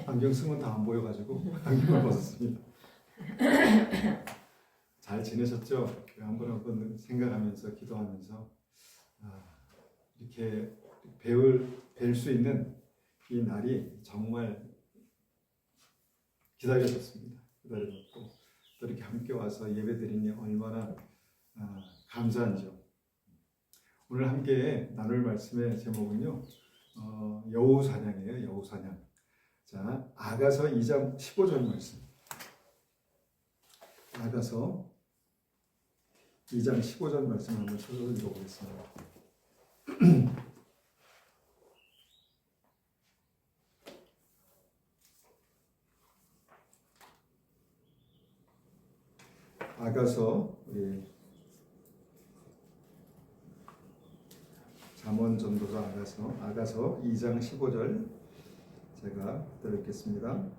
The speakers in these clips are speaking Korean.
안경 쓰면 다 안 보여가지고 안경을 벗었습니다. 잘 지내셨죠? 한번 생각하면서 기도하면서 이렇게 뵐 수 있는 이 날이 정말 기다려졌습니다. 기다려졌고 또 이렇게 함께 와서 예배드리니 얼마나 감사한지요. 오늘 함께 나눌 말씀의 제목은요, 여호사냥이에요. 여호사냥. 자, 아가서 2장 15절 말씀. 아가서 2장 15절 말씀 한번 찾아서 읽어보겠습니다. 아가서 우리 잠언 전도서 아가서 2장 15절 제가 들었겠습니다.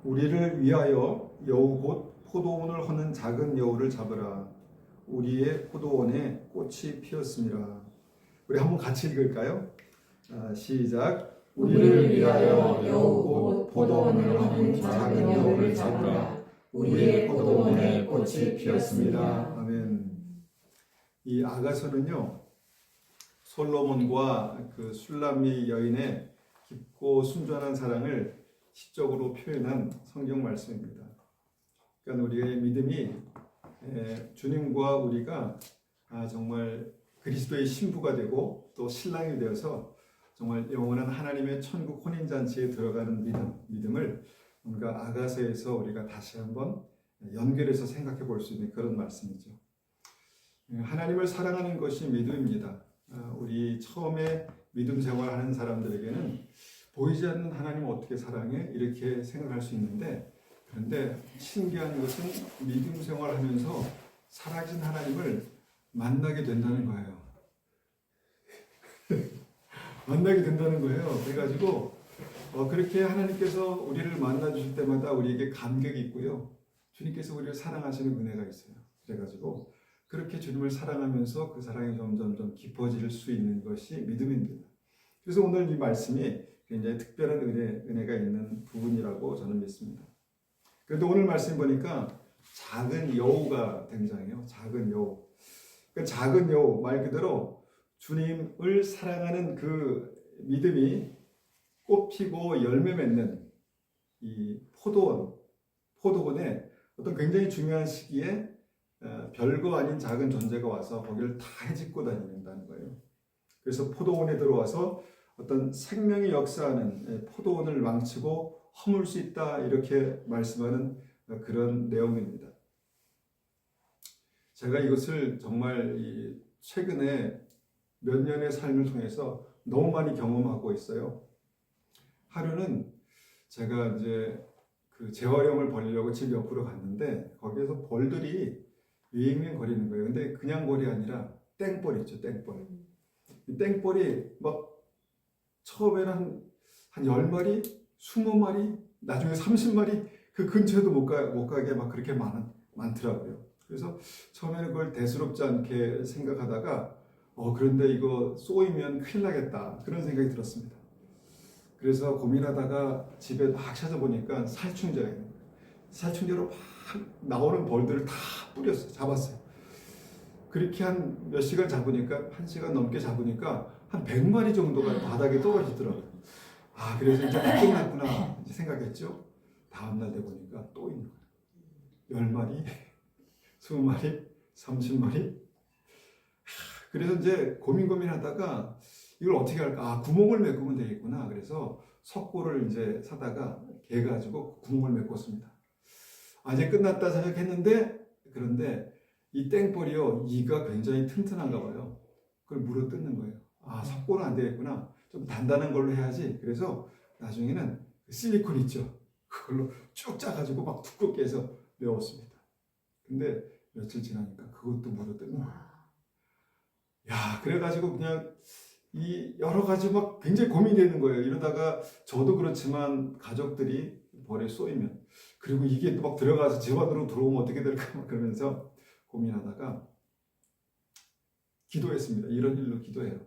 우리를 위하여 여우 곧 포도원을 허는 작은 여우를 잡으라. 우리의 포도원에 꽃이 피었습니다. 우리 한번 같이 읽을까요? 시작. 우리를 위하여 여우 곧 포도원을 허는 작은 여우를 잡으라. 우리의 포도원에 꽃이 피었습니다. 아멘. 이 아가서는요, 솔로몬과 그 술람미 여인의 깊고 순전한 사랑을 시적으로 표현한 성경 말씀입니다. 그러니까 우리의 믿음이 주님과 우리가 정말 그리스도의 신부가 되고 또 신랑이 되어서 정말 영원한 하나님의 천국 혼인잔치에 들어가는 믿음을 뭔가 아가서에서 우리가 다시 한번 연결해서 생각해 볼 수 있는 그런 말씀이죠. 하나님을 사랑하는 것이 믿음입니다. 우리 처음에 믿음 생활하는 사람들에게는 보이지 않는 하나님을 어떻게 사랑해? 이렇게 생각할 수 있는데, 그런데 신기한 것은 믿음 생활하면서 살아계신 하나님을 만나게 된다는 거예요. 만나게 된다는 거예요. 그래가지고 그렇게 하나님께서 우리를 만나 주실 때마다 우리에게 감격이 있고요. 주님께서 우리를 사랑하시는 은혜가 있어요. 그래가지고 그렇게 주님을 사랑하면서 그 사랑이 점점 깊어질 수 있는 것이 믿음입니다. 그래서 오늘 이 말씀이 굉장히 특별한 은혜가 있는 부분이라고 저는 믿습니다. 그런데 오늘 말씀 보니까 작은 여우가 등장해요. 작은 여우. 그 작은 여우 말 그대로 주님을 사랑하는 그 믿음이 꽃 피고 열매 맺는 이 포도원에 어떤 굉장히 중요한 시기에 별거 아닌 작은 존재가 와서 거기를 다 헤집고 다닌다는 거예요. 그래서 포도원에 들어와서 어떤 생명이 역사하는 포도원을 망치고 허물 수 있다, 이렇게 말씀하는 그런 내용입니다. 제가 이것을 정말 최근에 몇 년의 삶을 통해서 너무 많이 경험하고 있어요. 하루는 제가 이제 그 재활용을 벌리려고 집 옆으로 갔는데 거기에서 벌들이 윙윙 거리는 거예요. 근데 그냥 벌이 아니라 땡벌 있죠, 땡벌. 이 땡벌이 막 처음에는 한 10마리, 20마리, 나중에 30마리, 그 근처에도 못 가게 막 그렇게 많더라고요. 그래서 처음에는 그걸 대수롭지 않게 생각하다가 그런데 이거 쏘이면 큰일 나겠다, 그런 생각이 들었습니다. 그래서 고민하다가 집에 막 찾아보니까 살충제가 있는 거예요. 살충제로 막 나오는 벌들을 다 잡았어요. 그렇게 한 몇 시간 잡으니까, 1시간 넘게 잡으니까 한 100마리 정도가 바닥에 떨어지더라고요. 그래서 이제 다 끝났구나 생각했죠. 다음날 돼 보니까 또 있는 거예요. 10마리, 20마리, 30마리. 그래서 이제 고민하다가 이걸 어떻게 할까? 구멍을 메꾸면 되겠구나. 그래서 석고를 이제 사다가 개 가지고 구멍을 메꿨습니다. 이제 끝났다 생각했는데, 그런데 이 땡벌이요, 이가 굉장히 튼튼한가 봐요. 그걸 물어 뜯는 거예요. 석고는 안 되겠구나. 좀 단단한 걸로 해야지. 그래서 나중에는 실리콘 있죠. 그걸로 쭉 짜가지고 막 두껍게 해서 메웠습니다. 근데 며칠 지나니까 그것도 물어 뜯는 거예요. 그래가지고 그냥 이 여러 가지 막 굉장히 고민되는 거예요. 이러다가 저도 그렇지만 가족들이 벌에 쏘이면, 그리고 이게 또 막 들어가서 집 안으로 들어오면 어떻게 될까 막 그러면서 고민하다가 기도했습니다. 이런 일로 기도해요.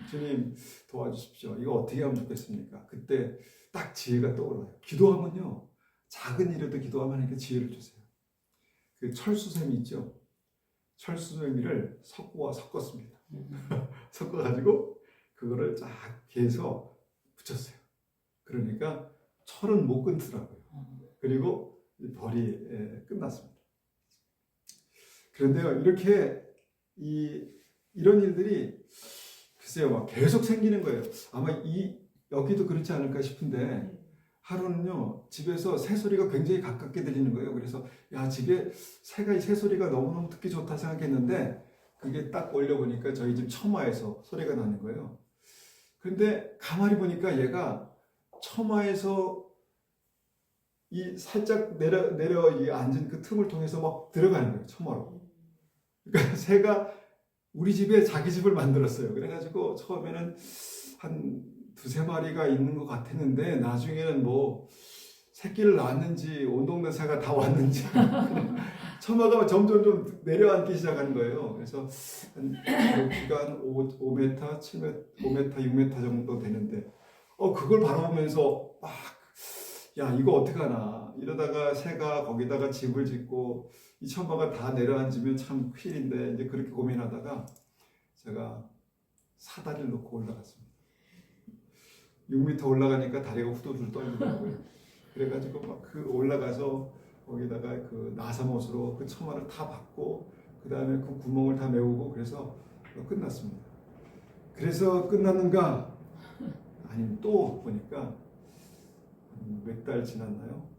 주님 도와주십시오. 이거 어떻게 하면 좋겠습니까? 그때 딱 지혜가 떠올라요. 기도하면요, 작은 일에도 기도하면 하나님께 지혜를 주세요. 그 철수세미 있죠? 철수세미를 석고와 섞었습니다. 섞어가지고 그거를 쫙 개서 붙였어요. 그러니까 철은 못 끊더라고요. 그리고 벌이 끝났습니다. 그런데요, 이렇게 이런 일들이 글쎄요, 막 계속 생기는 거예요. 아마 여기도 그렇지 않을까 싶은데, 하루는요, 집에서 새소리가 굉장히 가깝게 들리는 거예요. 그래서, 야, 집에 새가 이 새소리가 너무너무 듣기 좋다 생각했는데, 그게 딱 올려보니까 저희 집 처마에서 소리가 나는 거예요. 그런데 가만히 보니까 얘가 처마에서 이 살짝 내려 이 앉은 그 틈을 통해서 막 들어가는 거예요, 처마로. 그러니까 새가 우리 집에 자기 집을 만들었어요. 그래가지고 처음에는 한 두세 마리가 있는 것 같았는데 나중에는 뭐 새끼를 낳았는지 온 동네 새가 다 왔는지 처마가 점점 좀 내려앉기 시작한 거예요. 그래서 한 높이가 한 5m, 7m, 5m, 6m 정도 되는데 그걸 바라보면서 막 야, 이거 어떡하나. 이러다가 새가 거기다가 집을 짓고 이 처마가 다 내려앉으면 참 큰일인데 이제 그렇게 고민하다가 제가 사다리를 놓고 올라갔습니다. 6m 올라가니까 다리가 후들후들 떨리더라고요. 그래가지고 막 그 올라가서 거기다가 그 나사못으로 그 처마를 다 박고 그 다음에 그 구멍을 다 메우고 그래서 끝났습니다. 그래서 끝났는가? 아니면 또 보니까 몇 달 지났나요?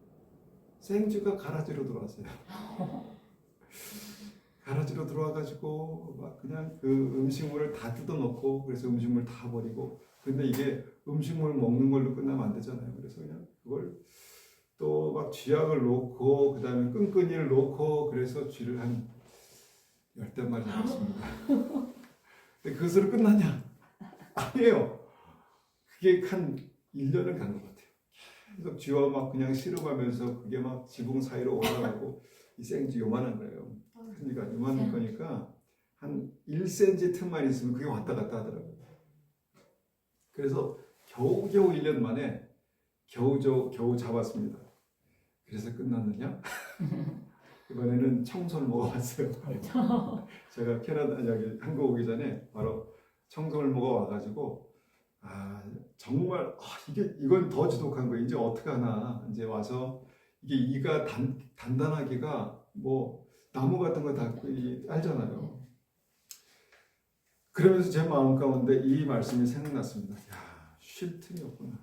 생쥐가 가라지로 들어왔어요. 가라지로 들어와가지고 막 그냥 그 음식물을 다 뜯어놓고 그래서 음식물 다 버리고 근데 이게 음식물 먹는 걸로 끝나면 안 되잖아요. 그래서 그냥 그걸 또 막 쥐약을 놓고 그 다음에 끈끈이를 놓고 그래서 쥐를 한 10마리 잡았습니다. 근데 그것으로 끝나냐? 아니에요. 그게 한 1년을 간 것 같아요. 계속 쥐와 막 그냥 씨름하면서 그게 막 지붕 사이로 올라가고 이 생쥐 요만한 거예요. 그러니까 요만한 거니까 한 1cm 틈만 있으면 그게 왔다 갔다 하더라고요. 그래서 겨우겨우 1년 만에 겨우 잡았습니다. 그래서 끝났느냐? 이번에는 청소를 먹어봤어요. 제가 한국 오기 전에 바로 청소를 먹어와가지고 정말 이건 더 지독한 거예요. 이제 어떻게 하나 이제 와서 이게 이가 단단하기가 뭐 나무 같은 거 다 알잖아요. 그러면서 제 마음 가운데 이 말씀이 생각났습니다. 야, 쉴 틈이 없구나.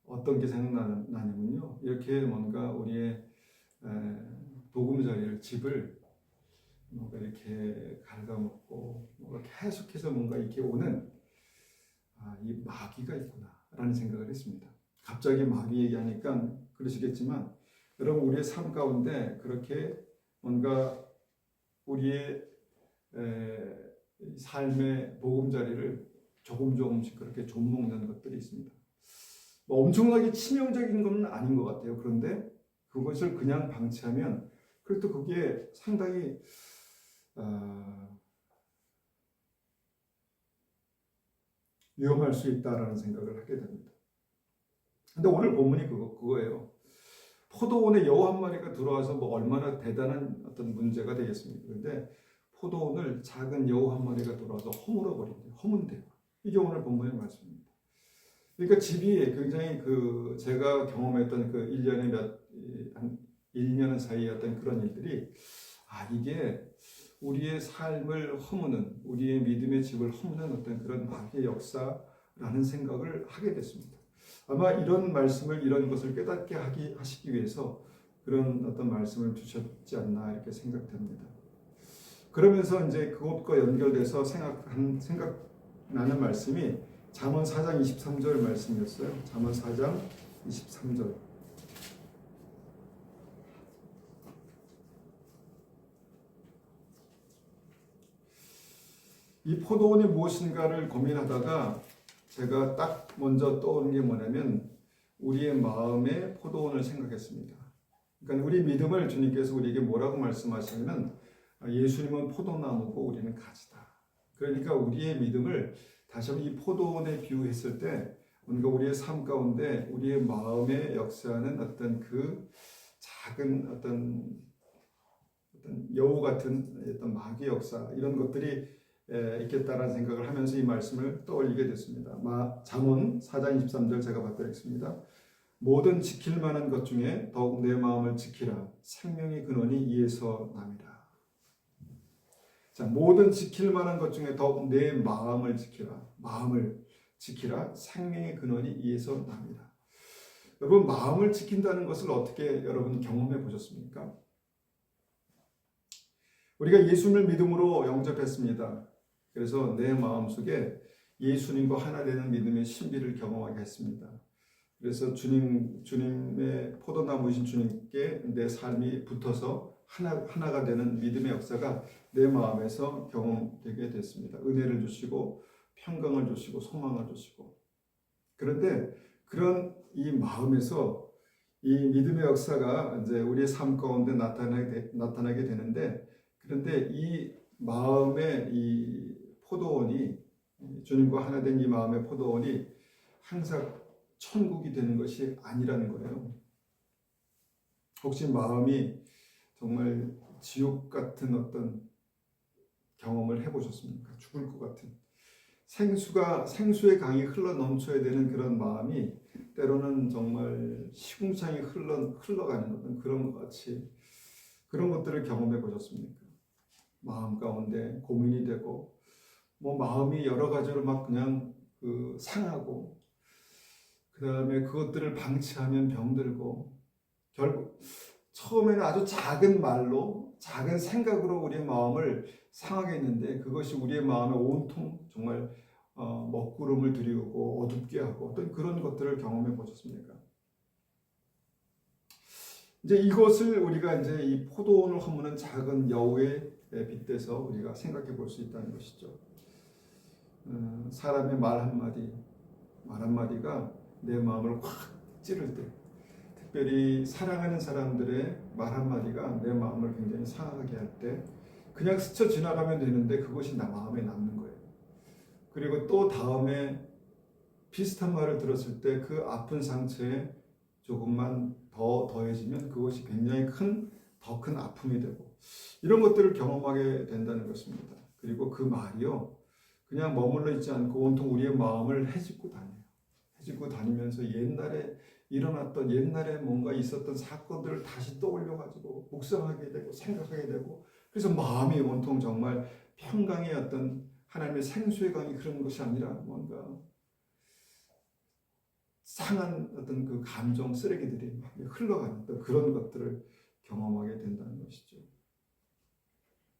어떤 게 생각나냐면요. 이렇게 뭔가 우리의 보금자리를 집을 뭔가 이렇게 갉아먹고 뭔가 계속해서 뭔가 이렇게 오는 이 마귀가 있구나라는 생각을 했습니다. 갑자기 마귀 얘기하니까 그러시겠지만 여러분 우리의 삶 가운데 그렇게 뭔가 우리의 삶의 보금자리를 조금씩 그렇게 좀먹는 것들이 있습니다. 뭐 엄청나게 치명적인 건 아닌 것 같아요. 그런데 그것을 그냥 방치하면 그래도 그게 상당히 위험할 수 있다라는 생각을 하게 됩니다. 근데 오늘 본문이 그거예요. 포도원에 여우 한 마리가 들어와서 뭐 얼마나 대단한 어떤 문제가 되겠습니까? 그런데 포도원을 작은 여우 한 마리가 들어와서 허물어 버린대요. 허문대요. 이게 오늘 본문의 말씀입니다. 그러니까 집이 굉장히 제가 경험했던 그 1년 사이에 어떤 그런 일들이 이게 우리의 삶을 허무는 우리의 믿음의 집을 허무는 어떤 그런 마귀의 역사라는 생각을 하게 됐습니다. 아마 이런 말씀을 이런 것을 깨닫게 하시기 위해서 그런 어떤 말씀을 주셨지 않나 이렇게 생각됩니다. 그러면서 이제 그것과 연결돼서 생각나는 말씀이 잠언 4장 23절 말씀이었어요. 잠언 4장 23절. 이 포도원이 무엇인가를 고민하다가 제가 딱 먼저 떠오른 게 뭐냐면 우리의 마음의 포도원을 생각했습니다. 그러니까 우리 믿음을 주님께서 우리에게 뭐라고 말씀하시냐면 예수님은 포도나무고 우리는 가지다. 그러니까 우리의 믿음을 다시 한번 이 포도원에 비유했을 때 뭔가 우리의 삶 가운데 우리의 마음에 역사하는 어떤 그 작은 어떤 여우 같은 어떤 마귀 역사 이런 것들이 있겠다라는 생각을 하면서 이 말씀을 떠올리게 됐습니다. 잠언 4장 23절 제가 받드리겠습니다. 모든 지킬 만한 것 중에 더욱 내 마음을 지키라. 생명의 근원이 이에서 남이라. 자, 모든 지킬 만한 것 중에 더욱 내 마음을 지키라. 마음을 지키라. 생명의 근원이 이에서 남이라. 여러분, 마음을 지킨다는 것을 어떻게 여러분 경험해 보셨습니까? 우리가 예수님을 믿음으로 영접했습니다. 그래서 내 마음속에 예수님과 하나 되는 믿음의 신비를 경험하게 했습니다. 그래서 주님의 포도나무이신 주님께 내 삶이 붙어서 하나가 되는 믿음의 역사가 내 마음에서 경험되게 됐습니다. 은혜를 주시고 평강을 주시고 소망을 주시고. 그런데 그런 이 마음에서 이 믿음의 역사가 이제 우리의 삶 가운데 나타나게 되는데, 그런데 이 마음의 이 포도원이, 주님과 하나 된 이 마음의 포도원이 항상 천국이 되는 것이 아니라는 거예요. 혹시 마음이 정말 지옥 같은 어떤 경험을 해보셨습니까? 죽을 것 같은 생수의 강이 흘러 넘쳐야 되는 그런 마음이 때로는 정말 시궁창이 흘러가는 어떤 그런 것 같이 그런 것들을 경험해 보셨습니까? 마음 가운데 고민이 되고 마음이 여러 가지로 막 그냥 상하고, 그 다음에 그것들을 방치하면 병들고, 결국 처음에는 아주 작은 말로 작은 생각으로 우리의 마음을 상하게 했는데 그것이 우리의 마음에 온통 정말 먹구름을 들이우고 어둡게 하고 어떤 그런 것들을 경험해 보셨습니까? 이제 이것을 우리가 이제 이 포도원을 허무는 작은 여우에 빗대서 우리가 생각해 볼 수 있다는 것이죠. 사람의 말 한마디가 내 마음을 확 찌를 때, 특별히 사랑하는 사람들의 말 한마디가 내 마음을 굉장히 상하게 할 때 그냥 스쳐 지나가면 되는데 그것이 나 마음에 남는 거예요. 그리고 또 다음에 비슷한 말을 들었을 때 그 아픈 상처에 조금만 더 더해지면 그것이 굉장히 더 큰 아픔이 되고, 이런 것들을 경험하게 된다는 것입니다. 그리고 그 말이요, 그냥 머물러 있지 않고 온통 우리의 마음을 헤집고 다녀요. 헤집고 다니면서 옛날에 뭔가 있었던 사건들을 다시 떠올려가지고 묵상하게 되고 생각하게 되고, 그래서 마음이 온통 정말 평강의 어떤 하나님의 생수의 강이 흐르는 것이 아니라 뭔가 상한 어떤 그 감정 쓰레기들이 흘러가는 그런 것들을 경험하게 된다는 것이죠.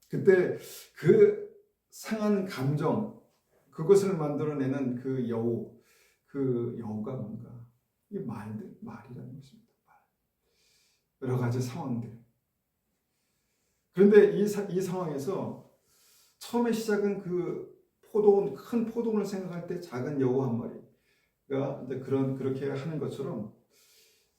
그때 그 상한 감정, 그것을 만들어내는 그 여우가 뭔가 이 말이라는 것입니다. 여러 가지 상황들. 그런데 이 상황에서 처음에 시작은 큰 포도원을 생각할 때 작은 여우 한 마리가 그렇게 하는 것처럼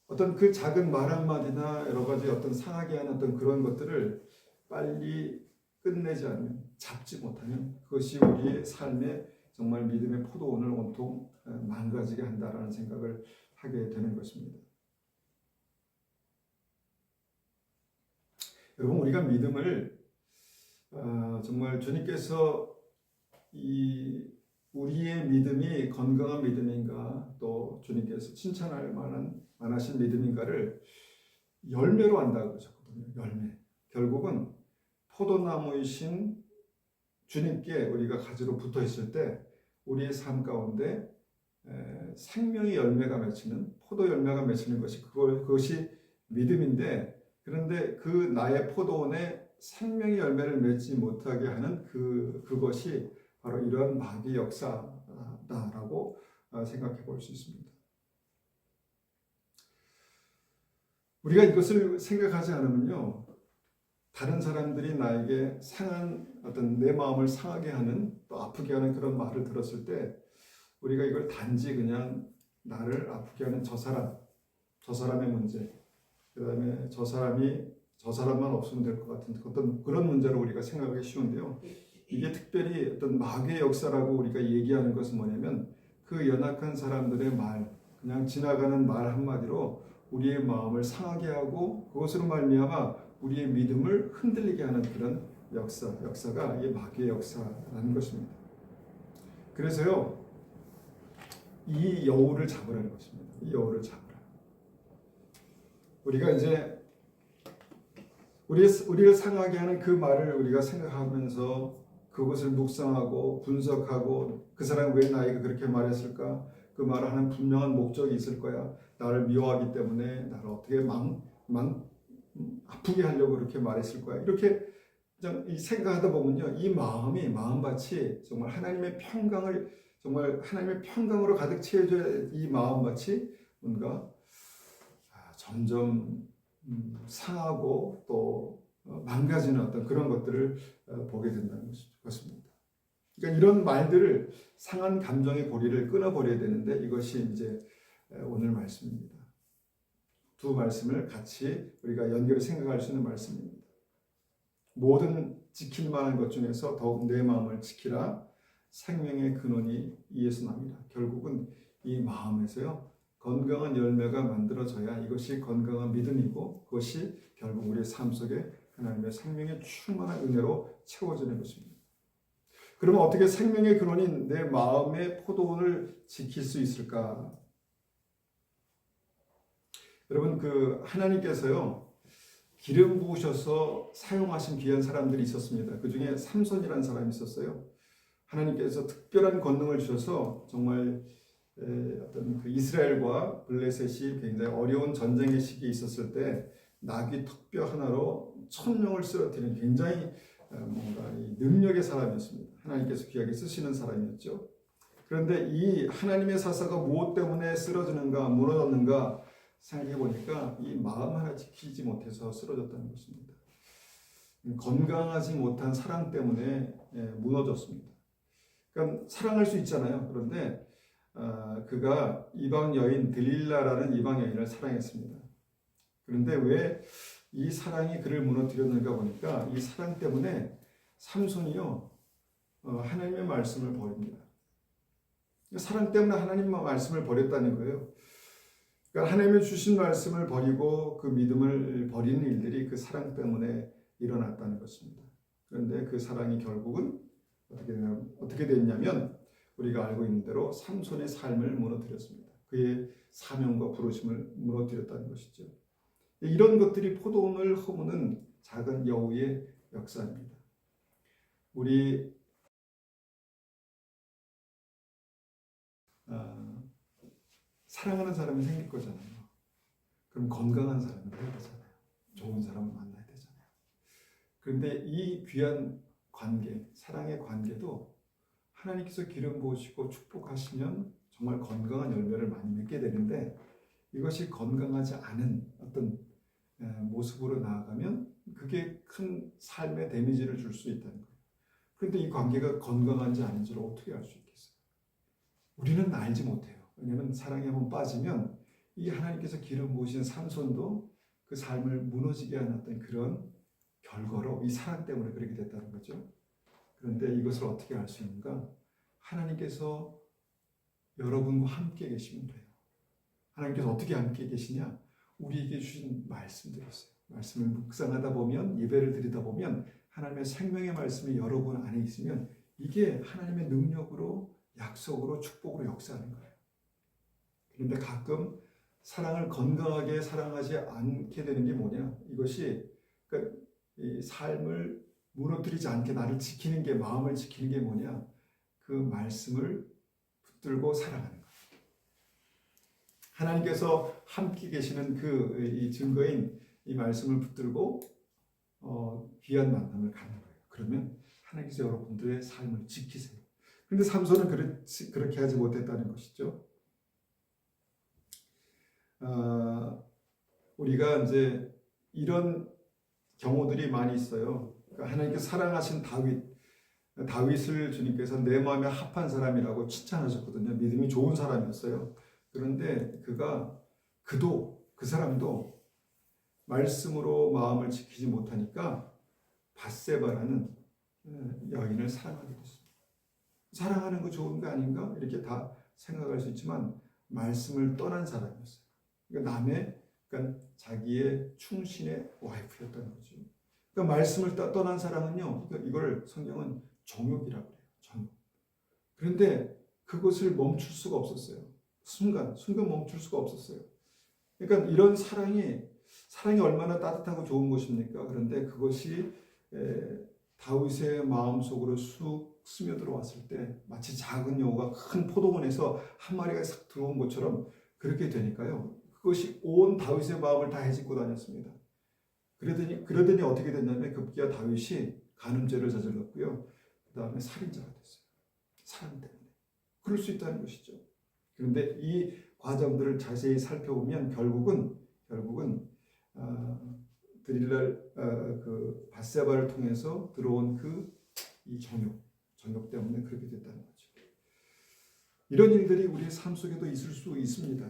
어떤 그 작은 말 한마디나 여러 가지 어떤 상하게 하는 어떤 그런 것들을 빨리 끝내지 않으면, 잡지 못하면 그것이 우리의 삶의 정말 믿음의 포도원을 온통 망가지게 한다라는 생각을 하게 되는 것입니다. 여러분, 우리가 믿음을 정말 주님께서 우리의 믿음이 건강한 믿음인가, 또 주님께서 칭찬할 만하신 믿음인가를 열매로 안다고 그러셨거든요. 열매. 결국은 포도나무이신 주님께 우리가 가지로 붙어 있을 때 우리의 삶 가운데 생명의 열매가 맺히는, 포도 열매가 맺히는 그것이 믿음인데, 그런데 그 나의 포도원에 생명의 열매를 맺지 못하게 하는 그것이 바로 이러한 마귀의 역사다라고 생각해 볼 수 있습니다. 우리가 이것을 생각하지 않으면요, 다른 사람들이 나에게 상한 어떤 내 마음을 상하게 하는, 또 아프게 하는 그런 말을 들었을 때 우리가 이걸 단지 그냥 나를 아프게 하는 저 사람의 문제, 그 다음에 저 사람만 없으면 될 것 같은 어떤 그런 문제로 우리가 생각하기 쉬운데요. 이게 특별히 어떤 마귀의 역사라고 우리가 얘기하는 것은 뭐냐면 그 연약한 사람들의 말, 그냥 지나가는 말 한마디로 우리의 마음을 상하게 하고 그것으로 말미암아 우리의 믿음을 흔들리게 하는 그런 역사가 이 마귀의 역사라는 것입니다. 그래서요, 이 여우를 잡으라는 것입니다. 이 여우를 잡으라. 우리가 이제 우리를 상하게 하는 그 말을 우리가 생각하면서 그것을 묵상하고 분석하고 그 사람이 왜 나에게 그렇게 말했을까? 그 말을 하는 분명한 목적이 있을 거야. 나를 미워하기 때문에 나를 어떻게 아프게 하려고 그렇게 말했을 거야. 이렇게 생각하다 보면요, 이 마음밭이 정말 하나님의 평강으로 가득 채워져야 이 마음밭이 뭔가 점점 상하고 또 망가지는 어떤 그런 것들을 보게 된다는 것입니다. 그러니까 이런 말들을 상한 감정의 고리를 끊어버려야 되는데 이것이 이제 오늘 말씀입니다. 두 말씀을 같이 우리가 연결해 생각할 수 있는 말씀입니다. 모든 지킬 만한 것 중에서 더욱 내 마음을 지키라. 생명의 근원이 이에서 납니다. 결국은 이 마음에서요, 건강한 열매가 만들어져야 이것이 건강한 믿음이고 그것이 결국 우리의 삶 속에 하나님의 생명의 충만한 은혜로 채워지는 것입니다. 그러면 어떻게 생명의 근원인 내 마음의 포도원을 지킬 수 있을까? 여러분, 하나님께서요, 기름 부으셔서 사용하신 귀한 사람들이 있었습니다. 그 중에 삼손이라는 사람이 있었어요. 하나님께서 특별한 권능을 주셔서 정말 어떤 그 이스라엘과 블레셋이 굉장히 어려운 전쟁의 시기에 있었을 때 나귀 턱뼈 하나로 1000명을 쓰러뜨리는 굉장히 뭔가 이 능력의 사람이었습니다. 하나님께서 귀하게 쓰시는 사람이었죠. 그런데 이 하나님의 사사가 무엇 때문에 쓰러지는가, 무너졌는가 생각해 보니까 이 마음 하나 지키지 못해서 쓰러졌다는 것입니다. 건강하지 못한 사랑 때문에 무너졌습니다. 그러니까 사랑할 수 있잖아요. 그런데 그가 이방 여인 들릴라라는 이방 여인을 사랑했습니다. 그런데 왜 이 사랑이 그를 무너뜨렸는가 보니까 이 사랑 때문에 삼손이요, 하나님의 말씀을 버립니다. 사랑 때문에 하나님의 말씀을 버렸다는 거예요. 그러니까 하나님의 주신 말씀을 버리고 그 믿음을 버리는 일들이 그 사랑 때문에 일어났다는 것입니다. 그런데 그 사랑이 결국은 어떻게 됐냐면 우리가 알고 있는 대로 삼손의 삶을 무너뜨렸습니다. 그의 사명과 부르심을 무너뜨렸다는 것이죠. 이런 것들이 포도원을 허무는 작은 여우의 역사입니다. 우리 사랑하는 사람이 생길 거잖아요. 그럼 건강한 사람이 돼야 되잖아요. 좋은 사람을 만나야 되잖아요. 그런데 이 귀한 관계, 사랑의 관계도 하나님께서 기름 부으시고 축복하시면 정말 건강한 열매를 많이 맺게 되는데 이것이 건강하지 않은 어떤 모습으로 나아가면 그게 큰 삶의 데미지를 줄 수 있다는 거예요. 그런데 이 관계가 건강한지 아닌지를 어떻게 알 수 있겠어요? 우리는 알지 못해요. 왜냐하면 사랑에 한번 빠지면 이 하나님께서 기름 부으신 삼손도 그 삶을 무너지게 하는 어떤 그런 결과로 이 사랑 때문에 그렇게 됐다는 거죠. 그런데 이것을 어떻게 알 수 있는가? 하나님께서 여러분과 함께 계시면 돼요. 하나님께서 어떻게 함께 계시냐? 우리에게 주신 말씀들이 있어요. 말씀을 묵상하다 보면, 예배를 드리다 보면 하나님의 생명의 말씀이 여러분 안에 있으면 이게 하나님의 능력으로, 약속으로, 축복으로 역사하는 거예요. 그런데 가끔 사랑을 건강하게 사랑하지 않게 되는 게 뭐냐? 이것이 그러니까 이 삶을 무너뜨리지 않게 나를 지키는 게, 마음을 지키는 게 뭐냐? 그 말씀을 붙들고 살아가는 거예요. 하나님께서 함께 계시는 이 증거인 이 말씀을 붙들고 귀한 만남을 갖는 거예요. 그러면 하나님께서 여러분들의 삶을 지키세요. 그런데 삼손은 그렇게 하지 못했다는 것이죠. 우리가 이제 이런 경우들이 많이 있어요. 그러니까 하나님께서 사랑하신 다윗을 주님께서 내 마음에 합한 사람이라고 칭찬하셨거든요. 믿음이 좋은 사람이었어요. 그런데 그 사람도 말씀으로 마음을 지키지 못하니까 밧세바라는 여인을 사랑하게 됐습니다. 사랑하는 거 좋은 거 아닌가? 이렇게 다 생각할 수 있지만 말씀을 떠난 사람이었어요. 그러니까 그러니까 자기의 충신의 와이프였다는 거죠. 그러니까 말씀을 떠난 사람은요, 이걸 성경은 정욕이라고 해요. 정욕. 그런데 그것을 멈출 수가 없었어요. 순간 멈출 수가 없었어요. 그러니까 이런 사랑이 얼마나 따뜻하고 좋은 것입니까? 그런데 그것이 다윗의 마음속으로 쑥 스며들어왔을 때 마치 작은 여우가 큰 포도원에서 한 마리가 싹 들어온 것처럼 그렇게 되니까요. 그것이 온 다윗의 마음을 다 헤집고 다녔습니다. 그러더니 어떻게 됐냐면 급기야 다윗이 간음죄를 저질렀고요. 그 다음에 살인자가 됐어요. 사랑 때문에. 그럴 수 있다는 것이죠. 그런데 이 과정들을 자세히 살펴보면 결국은 드릴랄 그 밧세바를 통해서 들어온 이 정욕 때문에 그렇게 됐다는 거죠. 이런 일들이 우리의 삶 속에도 있을 수 있습니다.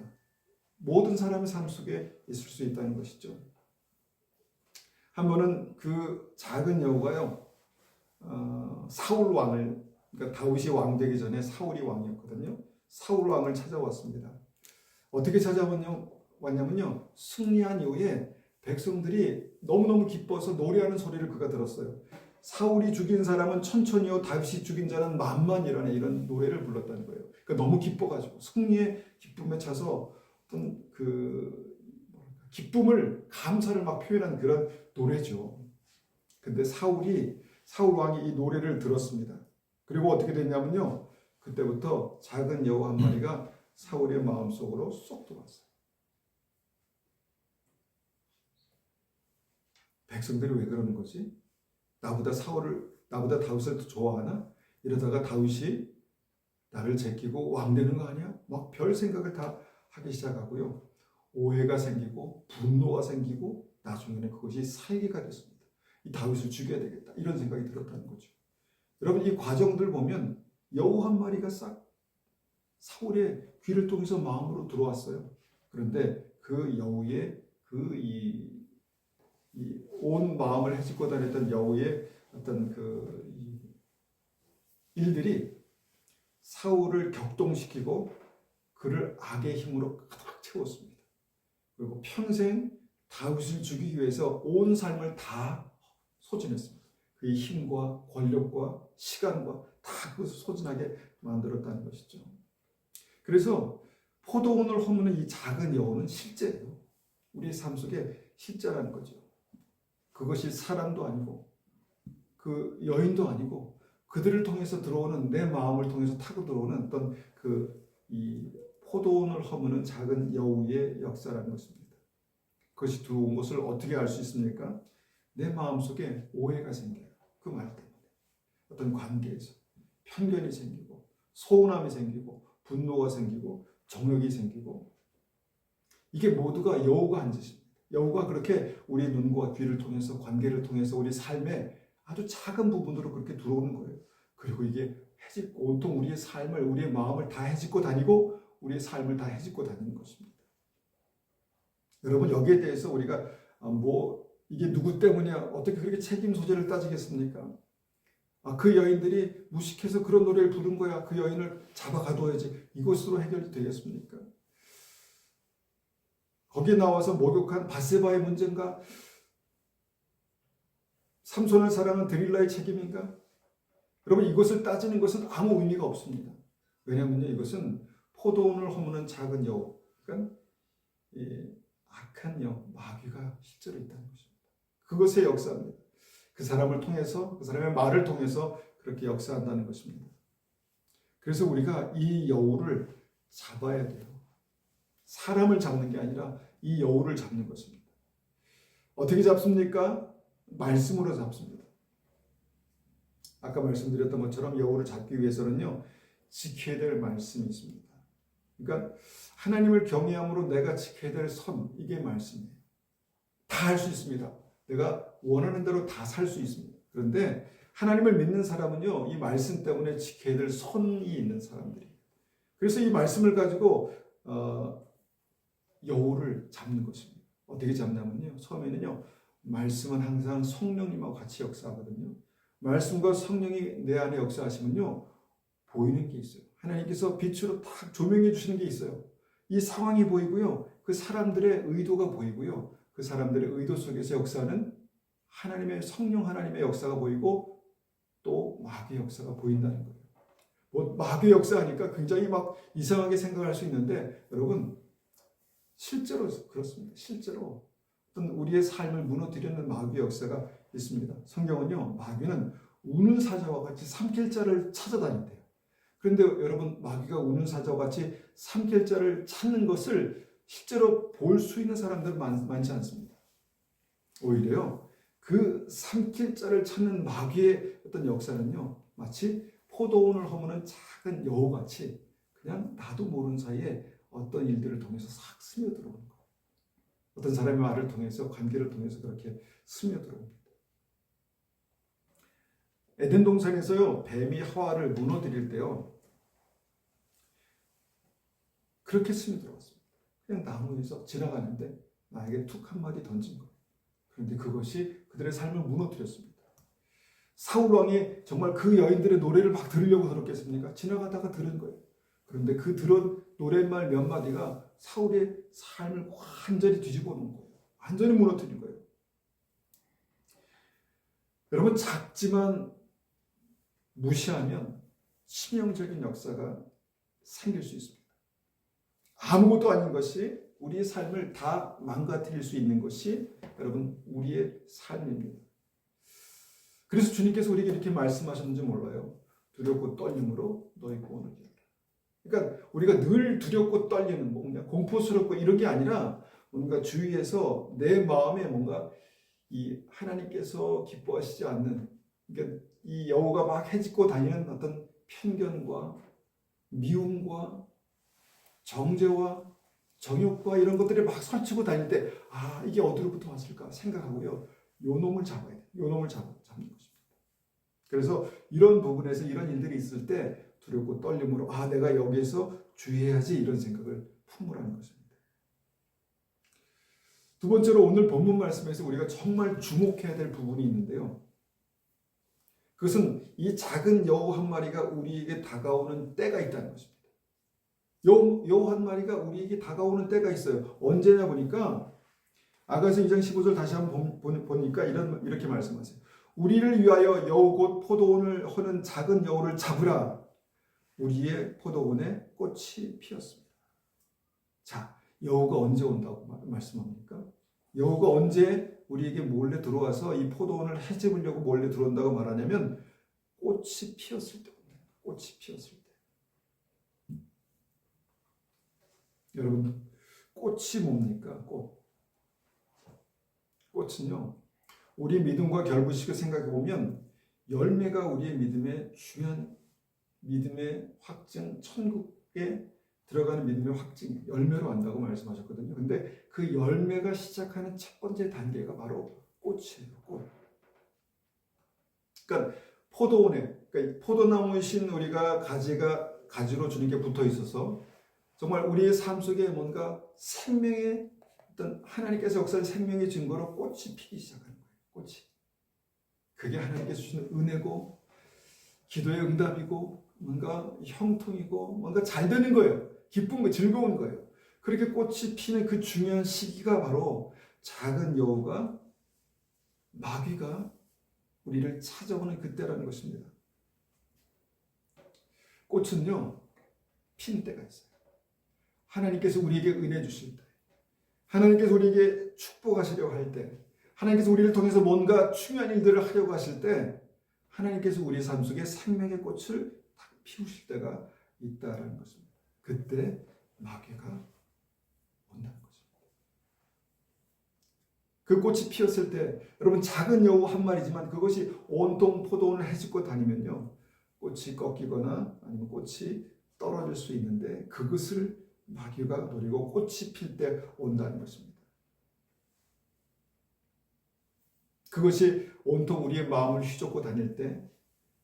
모든 사람의 삶 속에 있을 수 있다는 것이죠. 한 번은 그 작은 여우가요, 사울 왕을, 그러니까 다윗이 왕 되기 전에 사울이 왕이었거든요. 사울 왕을 찾아왔습니다. 어떻게 찾아왔냐면요, 승리한 이후에 백성들이 너무너무 기뻐서 노래하는 소리를 그가 들었어요. 사울이 죽인 사람은 천천히요, 다윗이 죽인 자는 만만이라는 이런 노래를 불렀다는 거예요. 그러니까 너무 기뻐가지고 승리의 기쁨에 차서 어떤 기쁨을, 감사를 막 표현한 그런 노래죠. 근데 사울 왕이 이 노래를 들었습니다. 그리고 어떻게 됐냐면요, 그때부터 작은 여우 한 마리가 사울의 마음속으로 쏙 들어왔어요. 백성들이 왜 그러는 거지? 나보다 다윗을 더 좋아하나? 이러다가 다윗이 나를 제끼고 왕 되는 거 아니야? 막 별 생각을 다 하기 시작하고요. 오해가 생기고 분노가 생기고 나중에는 그것이 살기가 됐습니다. 이 다윗을 죽여야 되겠다. 이런 생각이 들었다는 거죠. 여러분, 이 과정들 보면 여우 한 마리가 싹 사울의 귀를 통해서 마음으로 들어왔어요. 그런데 그 여우의 온 마음을 헤집고 다녔던 여우의 어떤 일들이 사울을 격동시키고 그를 악의 힘으로 가득 채웠습니다. 그리고 평생 다윗을 죽이기 위해서 온 삶을 다 소진했습니다. 그의 힘과 권력과 시간과 다 그것을 소진하게 만들었다는 것이죠. 그래서 포도원을 허무는 이 작은 여우는 실제예요. 우리의 삶 속에 실제라는 거죠. 그것이 사람도 아니고 그 여인도 아니고 그들을 통해서 들어오는, 내 마음을 통해서 타고 들어오는 어떤 이 포도원을 허무는 작은 여우의 역사라는 것입니다. 그것이 들어온 것을 어떻게 알 수 있습니까? 내 마음속에 오해가 생겨요. 그 말 때문에. 어떤 관계에서 편견이 생기고 소원함이 생기고 분노가 생기고 정욕이 생기고, 이게 모두가 여우가 한 짓입니다. 여우가 그렇게 우리 눈과 귀를 통해서, 관계를 통해서 우리 삶에 아주 작은 부분으로 그렇게 들어오는 거예요. 그리고 이게 온통 우리의 삶을, 우리의 마음을 다 헤집고 다니고 우리의 삶을 다 헤집고 다니는 것입니다. 여러분, 여기에 대해서 우리가 이게 누구 때문이야? 어떻게 그렇게 책임 소재를 따지겠습니까? 그 여인들이 무식해서 그런 노래를 부른 거야. 그 여인을 잡아가둬야지. 이것으로 해결되겠습니까? 거기에 나와서 목욕한 밧세바의 문제인가? 삼손을 사랑한 드릴라의 책임인가? 여러분, 이것을 따지는 것은 아무 의미가 없습니다. 왜냐하면 이것은 포도원을 허무는 작은 여우, 그러니까 악한 여우, 마귀가 실제로 있다는 것입니다. 그것의 역사입니다. 그 사람을 통해서, 그 사람의 말을 통해서 그렇게 역사한다는 것입니다. 그래서 우리가 이 여우를 잡아야 돼요. 사람을 잡는 게 아니라 이 여우를 잡는 것입니다. 어떻게 잡습니까? 말씀으로 잡습니다. 아까 말씀드렸던 것처럼 여우를 잡기 위해서는요, 지켜야 될 말씀이 있습니다. 그러니까 하나님을 경외함으로 내가 지켜야 될 선, 이게 말씀이에요. 다 할 수 있습니다. 내가 원하는 대로 다 살 수 있습니다. 그런데 하나님을 믿는 사람은요, 이 말씀 때문에 지켜야 될 선이 있는 사람들이에요. 그래서 이 말씀을 가지고 여우를 잡는 것입니다. 어떻게 잡냐면요, 처음에는요, 말씀은 항상 성령님하고 같이 역사하거든요. 말씀과 성령이 내 안에 역사하시면요, 보이는 게 있어요. 하나님께서 빛으로 딱 조명해 주시는 게 있어요. 이 상황이 보이고요, 그 사람들의 의도가 보이고요, 그 사람들의 의도 속에서 역사하는 하나님의 성령 하나님의 역사가 보이고 또 마귀의 역사가 보인다는 거예요. 뭐 마귀의 역사하니까 굉장히 막 이상하게 생각할 수 있는데 여러분, 실제로 그렇습니다. 실제로 어떤 우리의 삶을 무너뜨리는 마귀의 역사가 있습니다. 성경은요, 마귀는 우는 사자와 같이 삼킬 자를 찾아다닌대요. 그런데 여러분, 마귀가 우는 사자와 같이 삼킬 자를 찾는 것을 실제로 볼 수 있는 사람들은 많지 않습니다. 오히려요, 그 삼킬 자를 찾는 마귀의 어떤 역사는요, 마치 포도원을 허무는 작은 여우같이 그냥 나도 모르는 사이에 어떤 일들을 통해서 싹 스며들어오는 거예요. 어떤 사람의 말을 통해서, 관계를 통해서 그렇게 스며들어옵니다. 에덴 동산에서요, 뱀이 하와를 무너뜨릴 때요, 그렇게 스며들어왔습니다. 그냥 나무에서 지나가는데 나에게 툭 한마디 던진 거예요. 그런데 그것이 그들의 삶을 무너뜨렸습니다. 사울 왕이 정말 그 여인들의 노래를 막 들으려고 들었겠습니까? 지나가다가 들은 거예요. 그런데 그 들은 노랫말 몇 마디가 사울의 삶을 완전히 뒤집어 놓은 거예요. 완전히 무너뜨린 거예요. 여러분, 작지만 무시하면 치명적인 역사가 생길 수 있습니다. 아무것도 아닌 것이 우리의 삶을 다 망가뜨릴 수 있는 것이 여러분, 우리의 삶입니다. 그래서 주님께서 우리에게 이렇게 말씀하셨는지 몰라요. 두렵고 떨림으로 너희 구원을 이루라. 그러니까 우리가 늘 두렵고 떨리는, 뭔가 공포스럽고 이런 게 아니라 뭔가 주위에서 내 마음에 뭔가 이 하나님께서 기뻐하시지 않는, 그러니까 이 여우가 막 헤집고 다니는 어떤 편견과 미움과 정죄와 정욕과 이런 것들이 막 설치고 다닐 때, 아, 이게 어디로부터 왔을까 생각하고요, 요 놈을 잡아야 돼요. 요 놈을 잡는 것입니다. 그래서 이런 부분에서 이런 일들이 있을 때 두렵고 떨림으로, 아, 내가 여기에서 주의해야지, 이런 생각을 품으라는 것입니다. 두 번째로, 오늘 본문 말씀에서 우리가 정말 주목해야 될 부분이 있는데요, 그것은 이 작은 여우 한 마리가 우리에게 다가오는 때가 있다는 것입니다. 여우 한 마리가 우리에게 다가오는 때가 있어요. 언제냐 보니까 아가서 2장 15절 다시 한번 보니까 이렇게 말씀하세요. 우리를 위하여 여우 곧 포도원을 허는 작은 여우를 잡으라. 우리의 포도원에 꽃이 피었습니다. 자, 여우가 언제 온다고 말씀합니까? 여우가 언제 우리에게 몰래 들어와서 이 포도원을 헤집으려고 몰래 들어온다고 말하냐면 꽃이 피었을 때 옵니다. 꽃이 피었을 때. 여러분, 꽃이 뭡니까? 꽃은요, 우리 믿음과 결부식을 생각해 보면 열매가 우리의 믿음의 중요한 믿음의 확증, 천국에 들어가는 믿음의 확증, 열매로 한다고 말씀하셨거든요. 근데 그 열매가 시작하는 첫 번째 단계가 바로 꽃이에요. 꽃. 그러니까 포도원에, 그러니까 포도나무이신 우리가 가지로 주님께 붙어 있어서 정말 우리의 삶 속에 뭔가 생명의 어떤 하나님께서 역사한 생명의 증거로 꽃이 피기 시작하는 거예요. 꽃이. 그게 하나님께서 주시는 은혜고 기도의 응답이고 뭔가 형통이고 뭔가 잘 되는 거예요. 기쁜 거, 즐거운 거예요. 그렇게 꽃이 피는 그 중요한 시기가 바로 작은 여우가, 마귀가 우리를 찾아오는 그때라는 것입니다. 꽃은요, 피는 때가 있어요. 하나님께서 우리에게 은혜 주실 때, 하나님께서 우리에게 축복하시려고 할 때, 하나님께서 우리를 통해서 뭔가 중요한 일들을 하려고 하실 때, 하나님께서 우리 삶 속에 생명의 꽃을 딱 피우실 때가 있다라는 것입니다. 그때 마귀가 온다는 것입니다. 그 꽃이 피었을 때, 여러분, 작은 여우 한 마리지만 그것이 온통 포도원을 헤집고 다니면요, 꽃이 꺾이거나 아니면 꽃이 떨어질 수 있는데 그것을 마귀가 노리고 꽃이 필 때 온다는 것입니다. 그것이 온통 우리의 마음을 휘젓고 다닐 때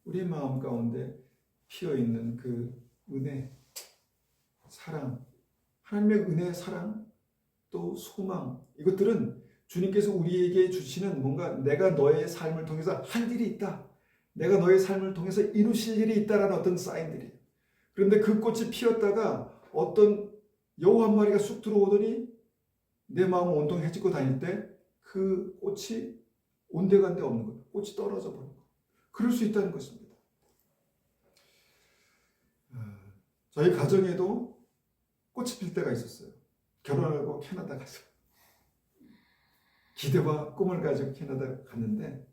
우리의 마음 가운데 피어있는 그 은혜, 사랑, 하나님의 은혜, 사랑, 또 소망, 이것들은 주님께서 우리에게 주시는 뭔가 내가 너의 삶을 통해서 할 일이 있다, 내가 너의 삶을 통해서 이루실 일이 있다라는 어떤 사인들이. 그런데 그 꽃이 피었다가 어떤 여우 한 마리가 쑥 들어오더니 내 마음을 온통 해집고 다닐 때 그 꽃이 온데간데 없는 거예요. 꽃이 떨어져 버린 거예요. 그럴 수 있다는 것입니다. 저희 가정에도 꽃이 필 때가 있었어요. 결혼하고 캐나다 가서 기대와 꿈을 가지고 캐나다 갔는데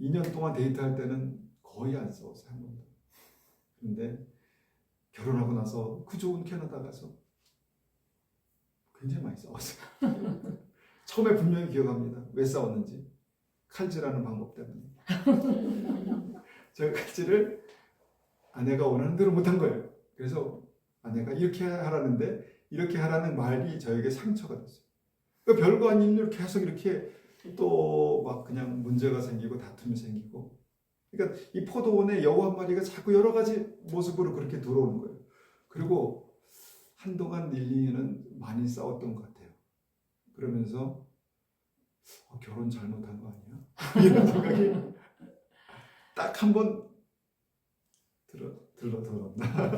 2년 동안 데이트할 때는 거의 안 싸웠어요. 한 번도. 그런데 결혼하고 나서 그 좋은 캐나다 가서 굉장히 많이 싸웠어요. 처음에 분명히 기억합니다. 왜 싸웠는지. 칼질하는 방법 때문에. 제가 칼질을 아내가 원하는 대로 못한 거예요. 그래서 아내가 이렇게 하라는데 이렇게 하라는 말이 저에게 상처가 됐어요. 그러니까 별거 아닌 일 계속 이렇게 또 막 그냥 문제가 생기고 다툼이 생기고. 그러니까 이 포도원에 여우 한 마리가 자꾸 여러 가지 모습으로 그렇게 들어오는 거예요. 그리고 한동안 릴리는 많이 싸웠던 것 같아요. 그러면서 결혼 잘못한 거 아니야? 이런 생각이 딱 한 번 들었나.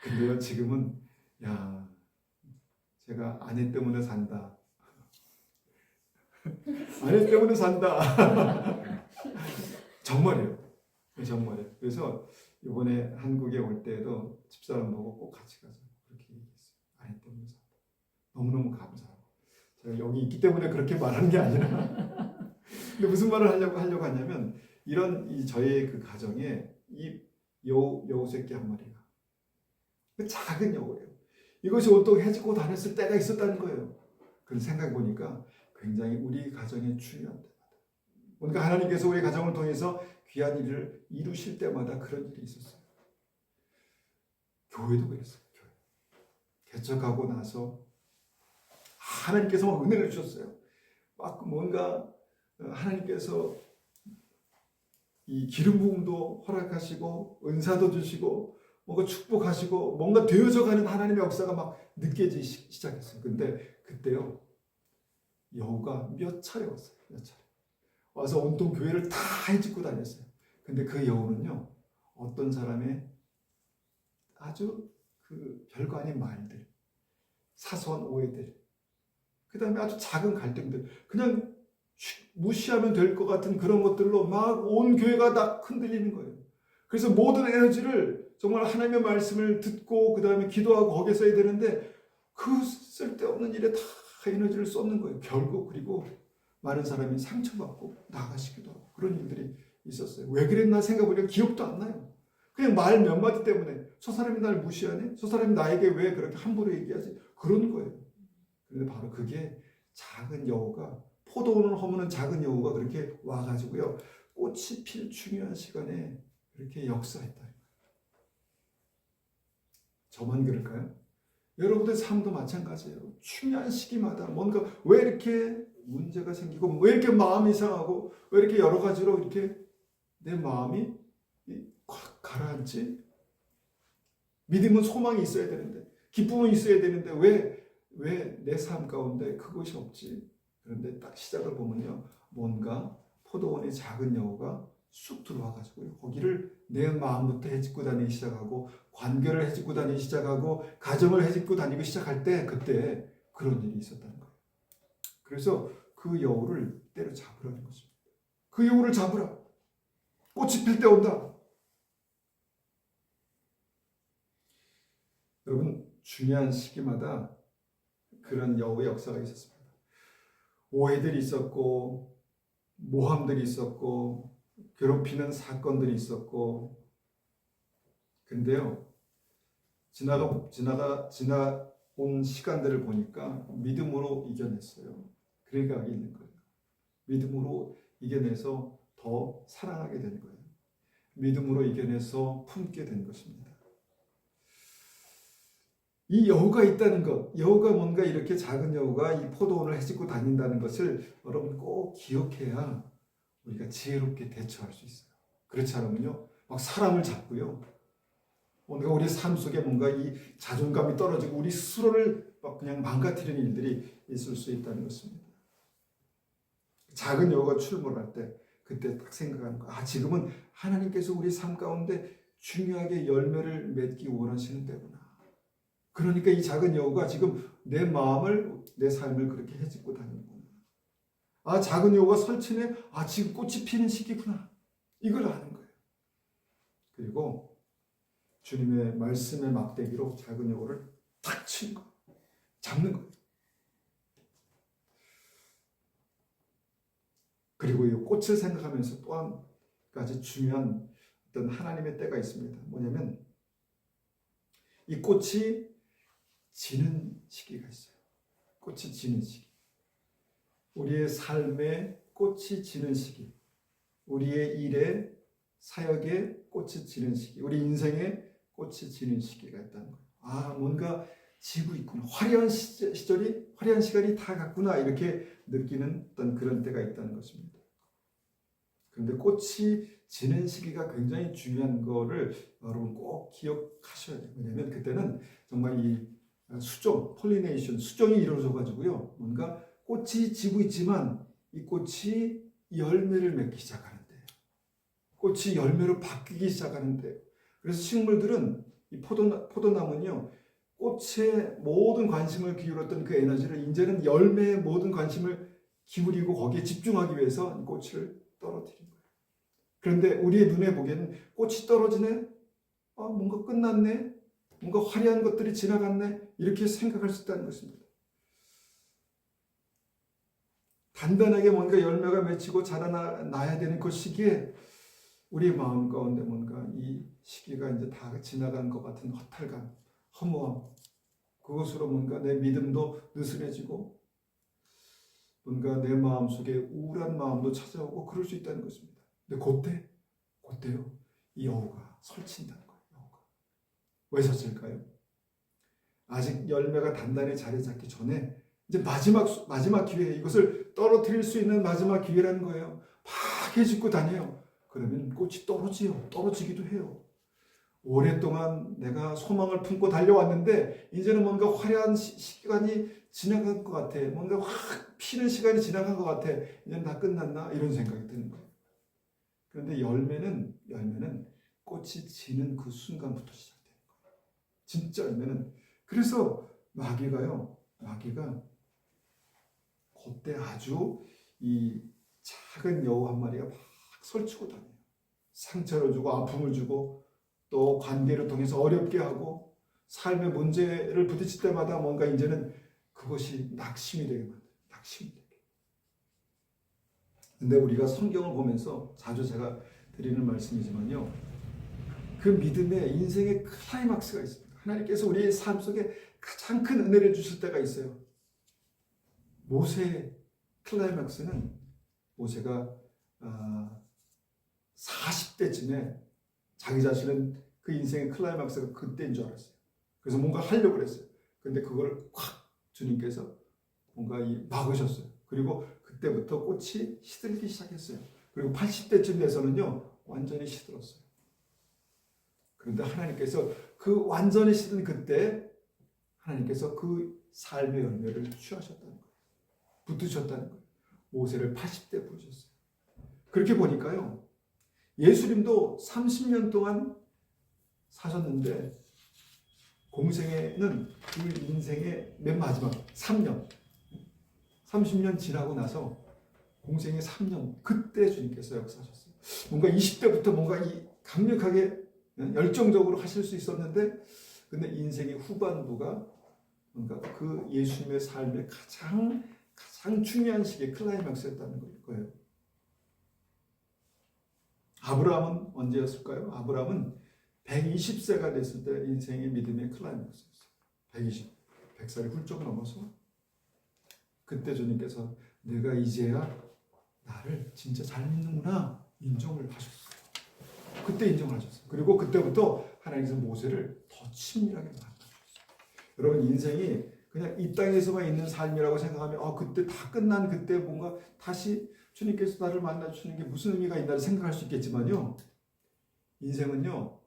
근데요 지금은 야 제가 아내 때문에 산다. 아내 때문에 산다. 정말이에요. 정말이에요. 그래서 이번에 한국에 올 때도 집사람 보고 꼭 같이 가자 그렇게 얘기했어요. 아내 때문에 산다. 너무너무 감사하고 제가 여기 있기 때문에 그렇게 말하는 게 아니라 근데 무슨 말을 하려고 하냐면 이런 저의 그 가정에 이 여우 새끼 한 마리가 그 작은 여우예요. 이것이 온통 해지고 다녔을 때가 있었다는 거예요. 그런 생각해 보니까 굉장히 우리 가정에 중요한 때마다 그러니까 하나님께서 우리 가정을 통해서 귀한 일을 이루실 때마다 그런 일이 있었어요. 교회도 그랬어요. 교회. 개척하고 나서 하나님께서 막 은혜를 주셨어요. 막 뭔가 하나님께서 이 기름 부음도 허락하시고 은사도 주시고 뭔가 축복하시고 뭔가 되어져가는 하나님의 역사가 막 느껴지기 시작했어요. 근데 그때요 여우가 몇 차례 왔어요. 몇 차례 와서 온통 교회를 다 해집고 다녔어요. 근데 그 여우는요 어떤 사람의 아주 그 별거 아닌 말들, 사소한 오해들, 그 다음에 아주 작은 갈등들, 그냥 무시하면 될 것 같은 그런 것들로 막 온 교회가 다 흔들리는 거예요. 그래서 모든 에너지를 정말 하나님의 말씀을 듣고 그 다음에 기도하고 거기에 써야 되는데 그 쓸데없는 일에 다 에너지를 쏟는 거예요. 결국 그리고 많은 사람이 상처받고 나가시기도 하고 그런 일들이 있었어요. 왜 그랬나 생각해보니까 기억도 안 나요. 그냥 말 몇 마디 때문에 저 사람이 날 무시하네? 저 사람이 나에게 왜 그렇게 함부로 얘기하지? 그런 거예요. 그런데 바로 그게 작은 여우가 포도원을 허무는 작은 여우가 그렇게 와가지고요 꽃이 필 중요한 시간에 그렇게 역사했다. 저만 그럴까요? 여러분들 삶도 마찬가지예요. 중요한 시기마다 뭔가 왜 이렇게 문제가 생기고 왜 이렇게 마음이 이상하고 왜 이렇게 여러 가지로 이렇게 내 마음이 확 가라앉지? 믿음은 소망이 있어야 되는데 기쁨은 있어야 되는데 왜 내 삶 가운데 그것이 없지? 그런데 딱 시작을 보면요 뭔가 포도원의 작은 여우가 쑥 들어와가지고 거기를 내 마음부터 해집고 다니기 시작하고 관계를 해집고 다니기 시작하고 가정을 해집고 다니기 시작할 때 그때 그런 일이 있었다는 거예요. 그래서 그 여우를 때려잡으라는 것입니다. 그 여우를 잡으라. 꽃이 필 때 온다. 여러분 중요한 시기마다 그런 여우의 역사가 있었습니다. 오해들이 있었고 모함들이 있었고 괴롭히는 사건들이 있었고 근데요 지나온 시간들을 보니까 믿음으로 이겨냈어요. 그러니까 여기 있는 거예요. 믿음으로 이겨내서 더 사랑하게 된 거예요. 믿음으로 이겨내서 품게 된 것입니다. 이 여우가 있다는 것, 여우가 뭔가 이렇게 작은 여우가 이 포도원을 헤집고 다닌다는 것을 여러분 꼭 기억해야 우리가 지혜롭게 대처할 수 있어요. 그렇지 않으면요, 막 사람을 잡고요, 뭔가 우리 삶 속에 뭔가 이 자존감이 떨어지고 우리 스스로를 막 그냥 망가뜨리는 일들이 있을 수 있다는 것입니다. 작은 여우가 출몰할 때 그때 딱 생각하는 거야. 아, 지금은 하나님께서 우리 삶 가운데 중요하게 열매를 맺기 원하시는 때구나. 그러니까 이 작은 여우가 지금 내 마음을, 내 삶을 그렇게 헤집고 다니는구나. 아, 작은 여우가 설치네. 아, 지금 꽃이 피는 시기구나. 이걸 아는 거예요. 그리고 주님의 말씀의 막대기로 작은 여우를 탁 치는 거예요. 잡는 거예요. 그리고 이 꽃을 생각하면서 또 한 가지 중요한 어떤 하나님의 때가 있습니다. 뭐냐면 이 꽃이 지는 시기가 있어요. 꽃이 지는 시기. 우리의 삶에 꽃이 지는 시기. 우리의 일에, 사역에 꽃이 지는 시기. 우리 인생에 꽃이 지는 시기가 있다는 거예요. 아, 뭔가 지고 있구나. 화려한 시간이 다 갔구나. 이렇게 느끼는 어떤 그런 때가 있다는 것입니다. 그런데 꽃이 지는 시기가 굉장히 중요한 거를 여러분 꼭 기억하셔야 돼요. 왜냐하면 그때는 정말 이 수종, 폴리네이션, 수종이 이루어져 가지고요. 뭔가 꽃이 지고 있지만 이 꽃이 열매를 맺기 시작하는데, 꽃이 열매로 바뀌기 시작하는데, 그래서 식물들은 이 포도나무는요, 꽃에 모든 관심을 기울였던 그 에너지를 이제는 열매에 모든 관심을 기울이고 거기에 집중하기 위해서 꽃을 떨어뜨린 거예요. 그런데 우리의 눈에 보기에는 꽃이 떨어지네? 뭔가 끝났네? 뭔가 화려한 것들이 지나갔네? 이렇게 생각할 수 있다는 것입니다. 단단하게 뭔가 열매가 맺히고 자라나야 되는 그 시기에 우리 마음 가운데 뭔가 이 시기가 이제 다 지나간 것 같은 허탈감, 허무함, 그것으로 뭔가 내 믿음도 느슨해지고 뭔가 내 마음속에 우울한 마음도 찾아오고 그럴 수 있다는 것입니다. 근데 그때요, 이 여우가 설친다는 거예요. 여우가. 왜 설칠까요? 아직 열매가 단단히 자리 잡기 전에 이제 마지막 기회, 이것을 떨어뜨릴 수 있는 마지막 기회라는 거예요. 막 해집고 다녀요. 그러면 꽃이 떨어지기도 해요. 오랫동안 내가 소망을 품고 달려왔는데 이제는 뭔가 화려한 시간이 지나간 것 같아. 뭔가 확 피는 시간이 지나간 것 같아. 이제는 다 끝났나? 이런 생각이 드는 거예요. 그런데 열매는 꽃이 지는 그 순간부터 시작되는 거예요. 진짜 열매는. 그래서 마귀가 그때 아주 이 작은 여우 한 마리가 막 설치고 다녀요. 상처를 주고 아픔을 주고 또 관계를 통해서 어렵게 하고 삶의 문제를 부딪힐 때마다 뭔가 이제는 그것이 낙심이 되게 만들어요. 낙심이 되게. 근데 우리가 성경을 보면서 자주 제가 드리는 말씀이지만요. 그 믿음에 인생의 클라이막스가 있습니다. 하나님께서 우리의 삶 속에 가장 큰 은혜를 주실 때가 있어요. 모세의 클라이막스는 모세가 40대쯤에 자기 자신은 그 인생의 클라이막스가 그때인 줄 알았어요. 그래서 뭔가 하려고 그랬어요. 근데 그걸 콱 주님께서 뭔가 막으셨어요. 그리고 그때부터 꽃이 시들기 시작했어요. 그리고 80대쯤 돼서는요, 완전히 시들었어요. 그런데 하나님께서 그 완전히 시든 그때 하나님께서 그 삶의 열매를 취하셨다는 거예요. 붙으셨다는 거예요. 모세를 80대 부르셨어요. 그렇게 보니까요, 예수님도 30년 동안 사셨는데 공생애는 그 인생의 맨 마지막 3년, 30년 지나고 나서 공생의 3년, 그때 주님께서 역사하셨어요. 뭔가 20대부터 뭔가 강력하게 열정적으로 하실 수 있었는데, 근데 인생의 후반부가 뭔가 그 예수님의 삶의 가장 중요한 시기의 클라이막스였다는 거예요. 아브라함은 언제였을까요? 아브라함은 120세가 됐을 때 인생의 믿음의 클라이막스였어요. 100살이 훌쩍 넘어서 그때 주님께서 내가 이제야 나를 진짜 잘 믿는구나 인정을 하셨어요. 그때 인정을 하셨어요. 그리고 그때부터 하나님께서 모세를 더 친밀하게 만나셨어요. 여러분, 인생이 그냥 이 땅에서만 있는 삶이라고 생각하면 그때 다 끝난 그때 뭔가 다시 주님께서 나를 만나주시는 게 무슨 의미가 있나를 생각할 수 있겠지만요, 인생은요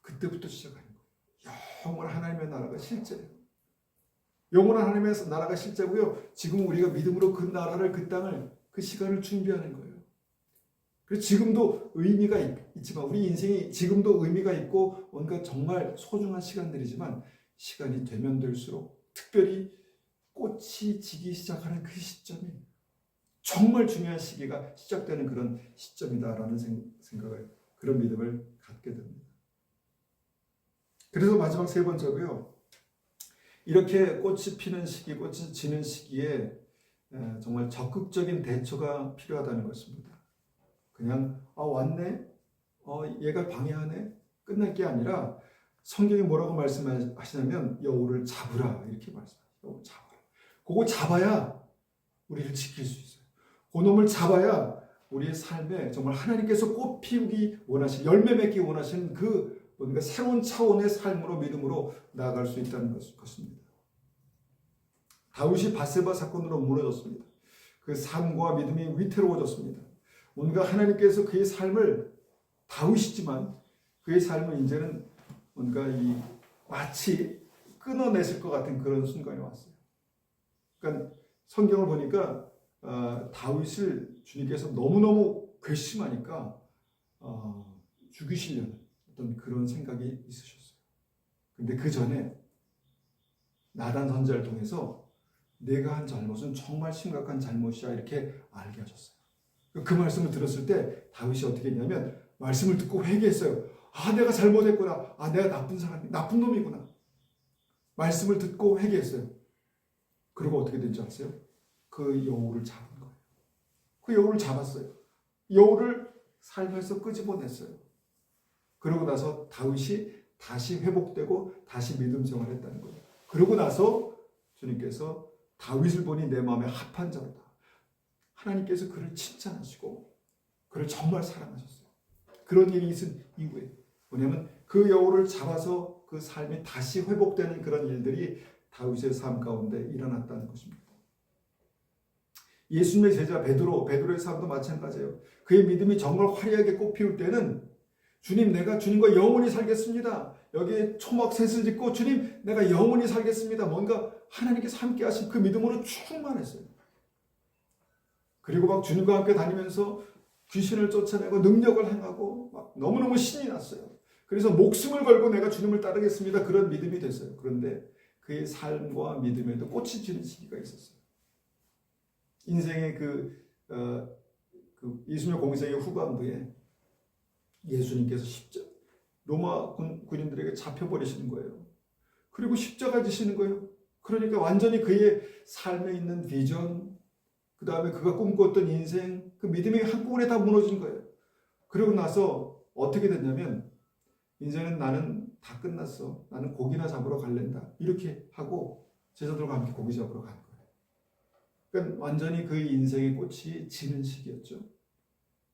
그때부터 시작하는 거예요. 영원한 하나님의 나라가 실제예요. 영원한 하나님의 나라가 실제고요, 지금 우리가 믿음으로 그 나라를, 그 땅을, 그 시간을 준비하는 거예요. 그래서 지금도 의미가 있지만 우리 인생이 지금도 의미가 있고 뭔가 정말 소중한 시간들이지만 시간이 되면 될수록 특별히 꽃이 지기 시작하는 그 시점이 정말 중요한 시기가 시작되는 그런 시점이다라는 생각을 그런 믿음을 갖게 됩니다. 그래서 마지막 세 번째고요. 이렇게 꽃이 피는 시기, 꽃이 지는 시기에 정말 적극적인 대처가 필요하다는 것입니다. 그냥 왔네? 얘가 방해하네? 끝날 게 아니라 성경이 뭐라고 말씀하시냐면 여우를 잡으라 이렇게 말씀하세요. 여우 잡아라. 그거 잡아야 우리를 지킬 수 있어요. 그 놈을 잡아야 우리의 삶에 정말 하나님께서 꽃 피우기 원하시는 열매 맺기 원하시는 그 뭔가 새로운 차원의 삶으로 믿음으로 나아갈 수 있다는 것입니다. 다윗이 밧세바 사건으로 무너졌습니다. 그 삶과 믿음이 위태로워졌습니다. 뭔가 하나님께서 그의 삶을 다윗이지만 그의 삶을 이제는 뭔가 마치 끊어냈을 것 같은 그런 순간이 왔어요. 그러니까 성경을 보니까 다윗을 주님께서 너무너무 괘씸하니까 죽이시려는 어떤 그런 생각이 있으셨어요. 근데 그 전에 나단 선지자를 통해서 내가 한 잘못은 정말 심각한 잘못이야 이렇게 알게 하셨어요. 그 말씀을 들었을 때 다윗이 어떻게 했냐면 말씀을 듣고 회개했어요. 내가 잘못했구나. 내가 나쁜 사람이 나쁜 놈이구나. 말씀을 듣고 회개했어요. 그리고 어떻게 된지 아세요? 그 여우를 잡은 거예요. 그 여우를 잡았어요. 여우를 삶에서 끄집어냈어요. 그러고 나서 다윗이 다시 회복되고 다시 믿음 생활했다는 거예요. 그러고 나서 주님께서 다윗을 보니 내 마음에 합한 자로다. 하나님께서 그를 칭찬하시고 그를 정말 사랑하셨어요. 그런 일이 있은 이후에 뭐냐면 그 여우를 잡아서 그 삶이 다시 회복되는 그런 일들이 다윗의 삶 가운데 일어났다는 것입니다. 예수님의 제자 베드로의 삶도 마찬가지예요. 그의 믿음이 정말 화려하게 꽃피울 때는 주님 내가 주님과 영원히 살겠습니다. 여기에 초막 셋을 짓고 주님 내가 영원히 살겠습니다. 뭔가 하나님께서 함께 하신 그 믿음으로 충만했어요. 그리고 막 주님과 함께 다니면서 귀신을 쫓아내고 능력을 행하고 막 너무너무 신이 났어요. 그래서 목숨을 걸고 내가 주님을 따르겠습니다. 그런 믿음이 됐어요. 그런데 그의 삶과 믿음에도 꽃이 지는 시기가 있었어요. 인생의 예수님의 공생의 후반부에 예수님께서 로마 군인들에게 잡혀버리시는 거예요. 그리고 십자가 지시는 거예요. 그러니까 완전히 그의 삶에 있는 비전, 그 다음에 그가 꿈꿨던 인생, 그 믿음이 한꺼번에 다 무너진 거예요. 그러고 나서 어떻게 됐냐면 이제는 나는 다 끝났어. 나는 고기나 잡으러 갈랜다. 이렇게 하고 제자들과 함께 고기 잡으러 간 거예요. 그러니까 완전히 그의 인생의 꽃이 지는 시기였죠.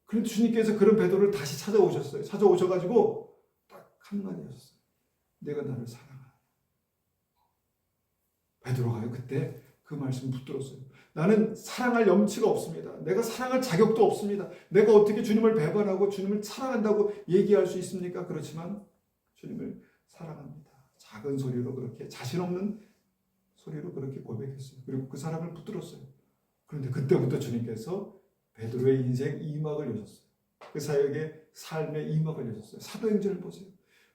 그런데 주님께서 그런 베드로를 다시 찾아오셨어요. 찾아오셔가지고 딱 한마디 하셨어요. 내가 나를 사랑하느냐. 베드로가요. 그때 그 말씀 붙들었어요. 나는 사랑할 염치가 없습니다. 내가 사랑할 자격도 없습니다. 내가 어떻게 주님을 배반하고 주님을 사랑한다고 얘기할 수 있습니까? 그렇지만 주님을 사랑합니다. 작은 소리로 그렇게 자신 없는 소리로 그렇게 고백했어요. 그리고 그 사랑을 붙들었어요. 그런데 그때부터 주님께서 베드로의 인생 이막을 여셨어요. 그 사역의 삶의 이막을 여셨어요. 사도행전을 보세요.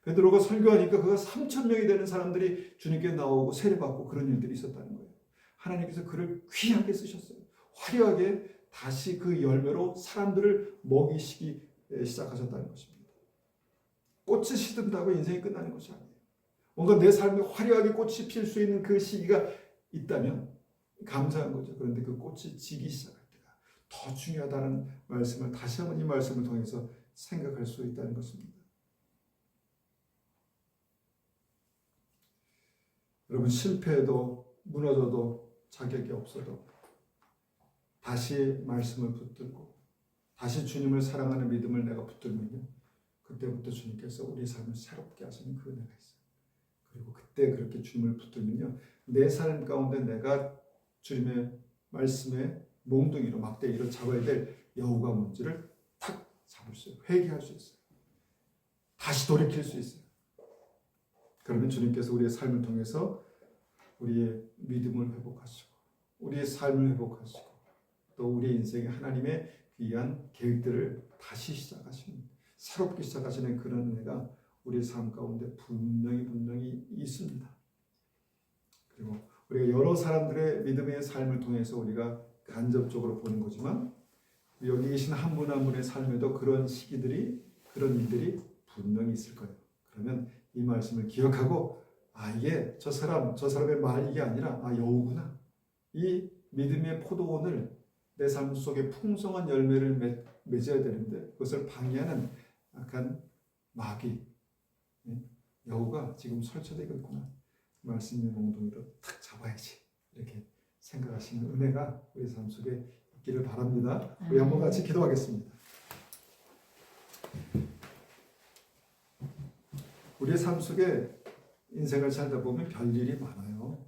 베드로가 설교하니까 그가 3,000명이 되는 사람들이 주님께 나오고 세례받고 그런 일들이 있었다는 거예요. 하나님께서 그를 귀하게 쓰셨어요. 화려하게 다시 그 열매로 사람들을 먹이시기 시작하셨다는 것입니다. 꽃이 시든다고 인생이 끝나는 것이 아니에요. 뭔가 내 삶에 화려하게 꽃이 필 수 있는 그 시기가 있다면 감사한 거죠. 그런데 그 꽃이 지기 시작할 때가 더 중요하다는 말씀을 다시 한번 이 말씀을 통해서 생각할 수 있다는 것입니다. 여러분 실패해도 무너져도 자격이 없어도 다시 말씀을 붙들고 다시 주님을 사랑하는 믿음을 내가 붙들면요. 그때부터 주님께서 우리 삶을 새롭게 하시는 그 은혜가 있어요. 그리고 그때 그렇게 주님을 붙들면요. 내 삶 가운데 내가 주님의 말씀에 몽둥이로 막대기로 잡아야 될 여우가 뭔지를 탁 잡을 수 있어요. 회개할 수 있어요. 다시 돌이킬 수 있어요. 그러면 주님께서 우리의 삶을 통해서 우리의 믿음을 회복하시고 우리의 삶을 회복하시고 또 우리의 인생에 하나님의 귀한 계획들을 다시 시작하시는, 새롭게 시작하시는 그런 은혜가 우리의 삶 가운데 분명히 있습니다. 그리고 우리가 여러 사람들의 믿음의 삶을 통해서 우리가 간접적으로 보는 거지만 여기 계신 한 분 한 분의 삶에도 그런 시기들이, 그런 일들이 분명히 있을 거예요. 그러면 이 말씀을 기억하고 이게 저 사람의 말 이게 아니라 여우구나. 이 믿음의 포도원을 내 삶 속에 풍성한 열매를 맺어야 되는데 그것을 방해하는 약간 마귀, 여우가 지금 설치되고 있구나. 말씀의 몽둥이로 탁 잡아야지. 이렇게 생각하시는 은혜가 우리 삶 속에 있기를 바랍니다. 우리 한번 같이 기도하겠습니다. 우리의 삶 속에 인생을 살다 보면 별일이 많아요.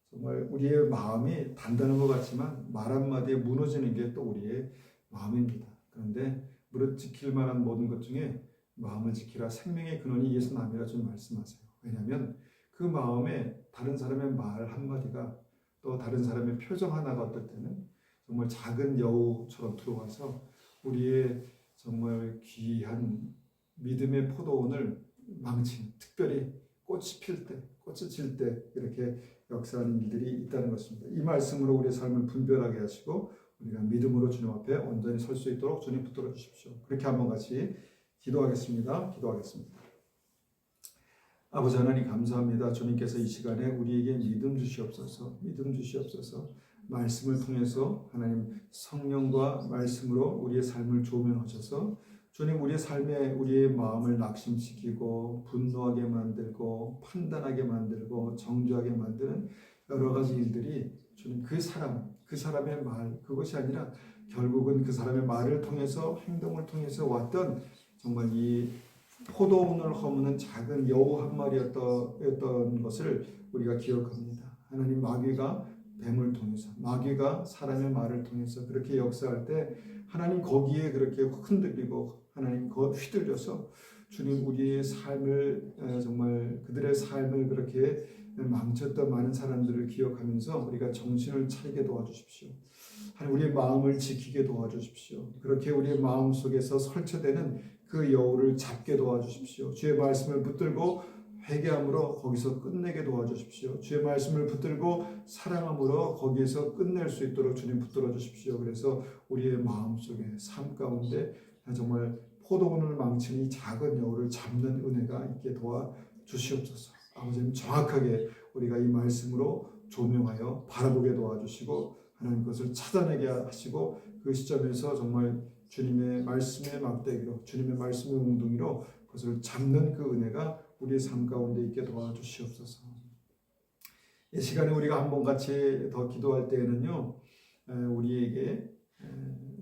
정말 우리의 마음이 단단한 것 같지만 말 한마디에 무너지는 게 또 우리의 마음입니다. 그런데 무릇 지킬 만한 모든 것 중에 마음을 지키라 생명의 근원이 예수 남이라 좀 말씀하세요. 왜냐하면 그 마음에 다른 사람의 말 한마디가 또 다른 사람의 표정 하나가 어떨 때는 정말 작은 여우처럼 들어와서 우리의 정말 귀한 믿음의 포도원을 망치는, 특별히 꽃이 필 때, 꽃이 질 때 이렇게 역사하는 일들이 있다는 것입니다. 이 말씀으로 우리의 삶을 분별하게 하시고 우리가 믿음으로 주님 앞에 온전히 설 수 있도록 주님 붙들어 주십시오. 그렇게 한번 같이 기도하겠습니다. 아버지 하나님 감사합니다. 주님께서 이 시간에 우리에게 믿음 주시옵소서. 말씀을 통해서 하나님 성령과 말씀으로 우리의 삶을 조명하셔서 주님 우리의 삶에 우리의 마음을 낙심시키고 분노하게 만들고 판단하게 만들고 정죄하게 만드는 여러 가지 일들이 주님 그 사람의 말 그것이 아니라 결국은 그 사람의 말을 통해서 행동을 통해서 왔던 정말 이 포도원을 허무는 작은 여우 한 마리였던 것을 우리가 기억합니다. 하나님 마귀가 뱀을 통해서 마귀가 사람의 말을 통해서 그렇게 역사할 때 하나님 거기에 그렇게 흔들리고 하나님 거 휘둘려서 주님 우리의 삶을 정말 그들의 삶을 그렇게 망쳤던 많은 사람들을 기억하면서 우리가 정신을 차리게 도와주십시오. 하나님 우리의 마음을 지키게 도와주십시오. 그렇게 우리의 마음 속에서 설치되는 그 여우를 잡게 도와주십시오. 주의 말씀을 붙들고 회개함으로 거기서 끝내게 도와주십시오. 주의 말씀을 붙들고 사랑함으로 거기에서 끝낼 수 있도록 주님 붙들어 주십시오. 그래서 우리의 마음속에 삶 가운데 정말 포도원을 망치는 이 작은 여우를 잡는 은혜가 있게 도와주시옵소서. 아버지님 정확하게 우리가 이 말씀으로 조명하여 바라보게 도와주시고 하나님 그것을 찾아내게 하시고 그 시점에서 정말 주님의 말씀의 막대기로 주님의 말씀의 몽둥이로 그것을 잡는 그 은혜가 우리의 삶 가운데 있게 도와주시옵소서. 이 시간에 우리가 한번 같이 더 기도할 때에는요 우리에게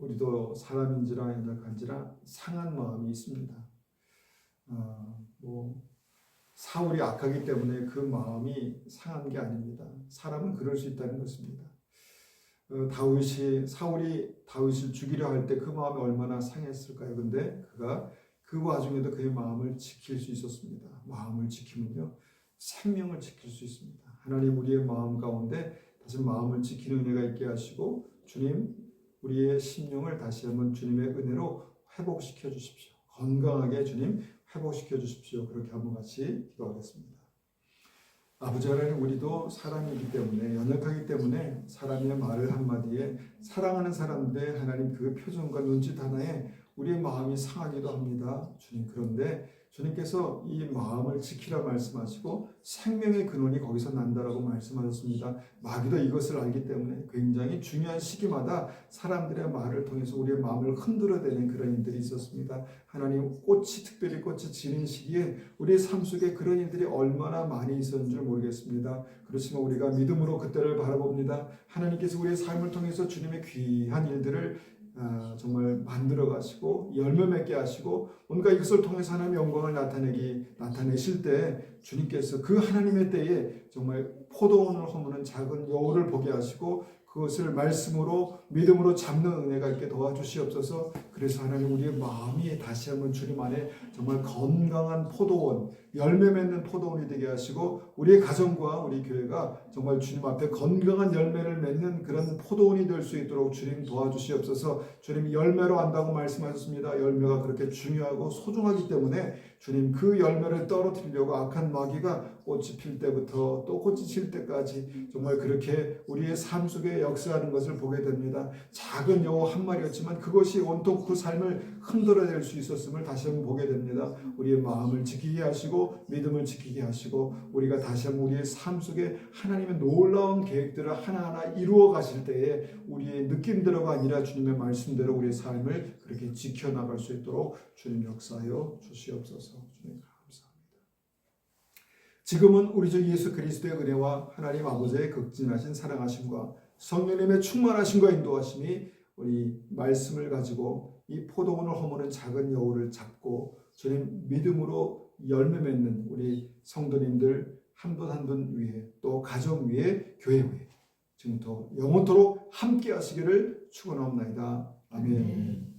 우리도 사람인지라 연약한지라 상한 마음이 있습니다. 사울이 악하기 때문에 그 마음이 상한 게 아닙니다. 사람은 그럴 수 있다는 것입니다. 사울이 다윗을 죽이려 할 때 그 마음이 얼마나 상했을까요? 근데 그가 그 와중에도 그의 마음을 지킬 수 있었습니다. 마음을 지키면요 생명을 지킬 수 있습니다. 하나님 우리의 마음 가운데 다시 마음을 지키는 은혜가 있게 하시고 주님 우리의 심령을 다시 한번 주님의 은혜로 회복시켜 주십시오. 건강하게 주님 회복시켜 주십시오. 그렇게 한번 같이 기도하겠습니다. 아버지 하나님 우리도 사람이기 때문에 연약하기 때문에 사람의 말을 한마디에 사랑하는 사람들의 하나님 그 표정과 눈짓 하나에 우리의 마음이 상하기도 합니다. 주님 그런데 주님께서 이 마음을 지키라 말씀하시고 생명의 근원이 거기서 난다라고 말씀하셨습니다. 마귀도 이것을 알기 때문에 굉장히 중요한 시기마다 사람들의 말을 통해서 우리의 마음을 흔들어대는 그런 일들이 있었습니다. 하나님 특별히 꽃이 지는 시기에 우리의 삶 속에 그런 일들이 얼마나 많이 있었는 줄 모르겠습니다. 그렇지만 우리가 믿음으로 그때를 바라봅니다. 하나님께서 우리의 삶을 통해서 주님의 귀한 일들을 정말 만들어 가시고 열매 맺게 하시고 뭔가 이것을 통해서 하나님의 영광을 나타내실 때 주님께서 그 하나님의 때에 정말 포도원을 허무는 작은 여우를 보게 하시고 그것을 말씀으로 믿음으로 잡는 은혜가 있게 도와주시옵소서. 그래서 하나님 우리의 마음이 다시 한번 주님 안에 정말 건강한 포도원, 열매 맺는 포도원이 되게 하시고 우리의 가정과 우리 교회가 정말 주님 앞에 건강한 열매를 맺는 그런 포도원이 될 수 있도록 주님 도와주시옵소서. 주님 열매로 안다고 말씀하셨습니다. 열매가 그렇게 중요하고 소중하기 때문에 주님 그 열매를 떨어뜨리려고 악한 마귀가 꽃이 필 때부터 또 꽃이 질 때까지 정말 그렇게 우리의 삶 속에 역사하는 것을 보게 됩니다. 작은 여우 한 마리였지만 그것이 온통 그 삶을 흔들어낼 수 있었음을 다시 한번 보게 됩니다. 우리의 마음을 지키게 하시고 믿음을 지키게 하시고 우리가 다시 한번 우리의 삶 속에 하나님의 놀라운 계획들을 하나하나 이루어 가실 때에 우리의 느낌대로가 아니라 주님의 말씀대로 우리의 삶을 그렇게 지켜나갈 수 있도록 주님 역사하여 주시옵소서. 주님 감사합니다. 지금은 우리 주 예수 그리스도의 은혜와 하나님 아버지의 극진하신 사랑하심과 성령님의 충만하심과 인도하심이 우리 말씀을 가지고 이 포도원을 허무는 작은 여우를 잡고 주님 믿음으로 열매 맺는 우리 성도님들 한 분 한 분 위에 또 가정 위에 교회 위에 지금부터 영원토록 함께 하시기를 축원하옵나이다. 아멘.